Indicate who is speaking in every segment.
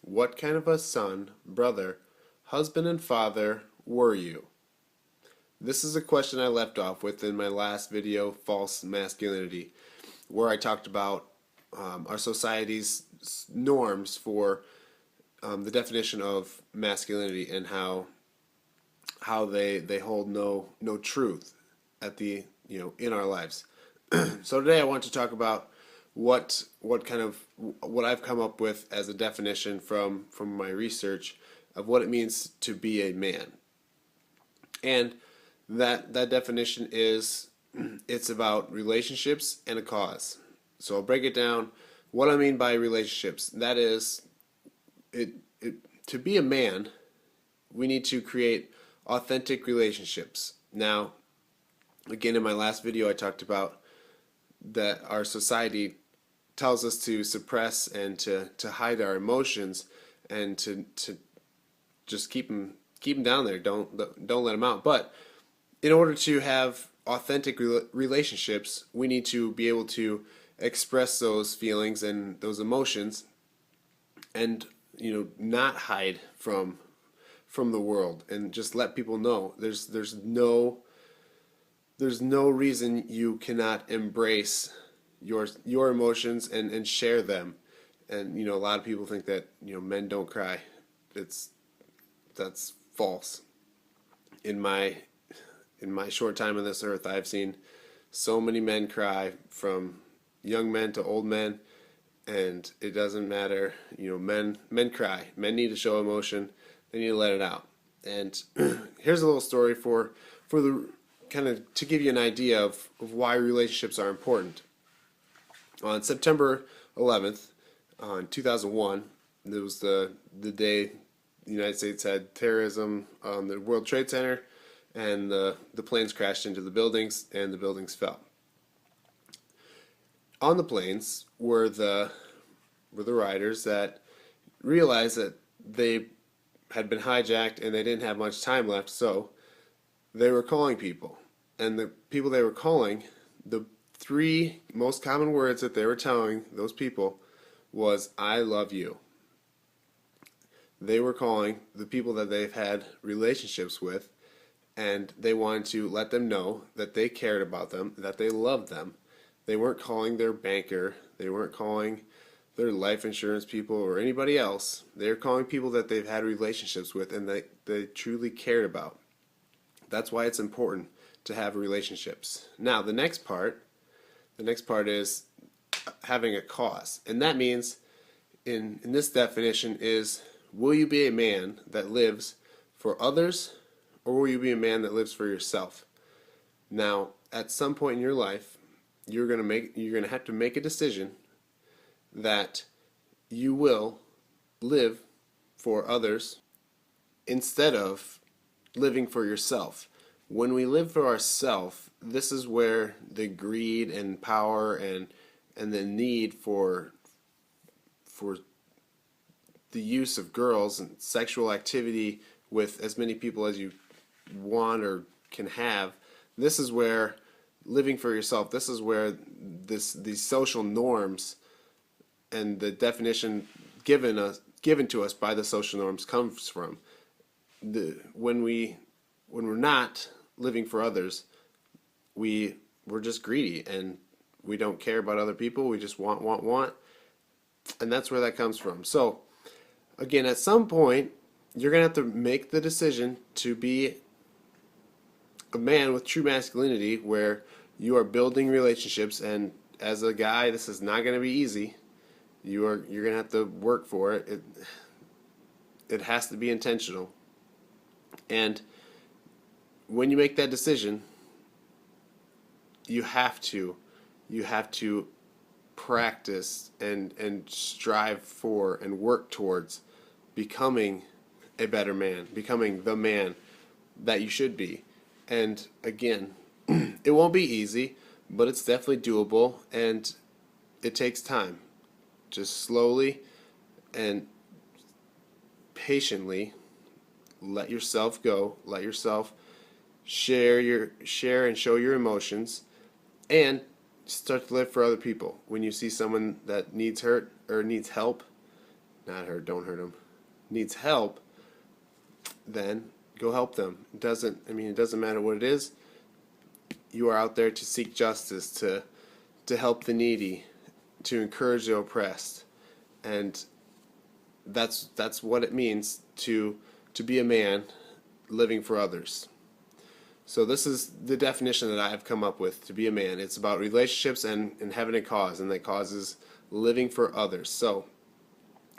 Speaker 1: What kind of a son, brother, husband, and father were you? This is a question I left off with in my last video, False Masculinity, where I talked about our society's norms for the definition of masculinity and how they hold no truth at the in our lives. So today I want to talk about what I've come up with as a definition from my research of what it means to be a man. And that definition is it's about relationships and a cause. So I'll break it down. What I mean by relationships, that is it to be a man, we need to create authentic relationships. Now, again, in my last video I talked about that our society tells us to suppress and to hide our emotions and to just keep them down there. Don't let them out. But in order to have authentic relationships, we need to be able to express those feelings and those emotions, and not hide from the world, and just let people know there's no reason you cannot embrace your emotions and share them. And a lot of people think that men don't cry. That's false. In my short time on this earth, I've seen so many men cry, from young men to old men, and it doesn't matter. Men cry. Men need to show emotion. They need to let it out. And here's a little story for the kind of to give you an idea of why relationships are important. On September 11th, in 2001, it was the day the United States had terrorism on the World Trade Center, and the planes crashed into the buildings, and the buildings fell. On the planes were the riders that realized that they had been hijacked and they didn't have much time left, so they were calling people. And the people they were calling, the three most common words that they were telling those people was, "I love you." They were calling the people that they've had relationships with, and they wanted to let them know that they cared about them, that they loved them. They weren't calling their banker, they weren't calling their life insurance people or anybody else. They were calling people that they've had relationships with and they truly cared about. That's why it's important to have relationships. Now, the next part is having a cause. And that means, in this definition, is will you be a man that lives for others, or will you be a man that lives for yourself? Now, at some point in your life, you're going to have to make a decision that you will live for others instead of living for yourself. When we live for ourselves, this is where the greed and power and the need for the use of girls and sexual activity with as many people as you want or can have, this is where living for yourself, this is where these social norms and the definition given to us by the social norms comes from. When we're not living for others, we're just greedy and we don't care about other people. We just want, and that's where that comes from. So again, at some point, you're gonna have to make the decision to be a man with true masculinity, where you are building relationships. And as a guy, this is not gonna be easy. You're gonna have to work for it. It has to be intentional. And when you make that decision, you have to practice and strive for and work towards becoming a better man, becoming the man that you should be. And again, it won't be easy, but it's definitely doable, and it takes time. Just slowly and patiently let yourself go, let yourself share and show your emotions, and start to live for other people. When you see someone that needs hurt or needs help, not hurt, don't hurt them, needs help, then go help them. It doesn't matter what it is. You are out there to seek justice, to help the needy, to encourage the oppressed. And that's what it means to be a man living for others. So this is the definition that I have come up with to be a man. It's about relationships and having a cause, and that cause is living for others. So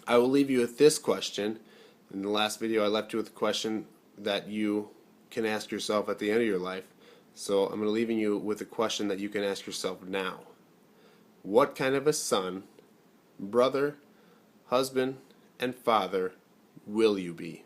Speaker 1: I will leave you with this question. In the last video, I left you with a question that you can ask yourself at the end of your life. So I'm going to leave you with a question that you can ask yourself now. What kind of a son, brother, husband, and father will you be?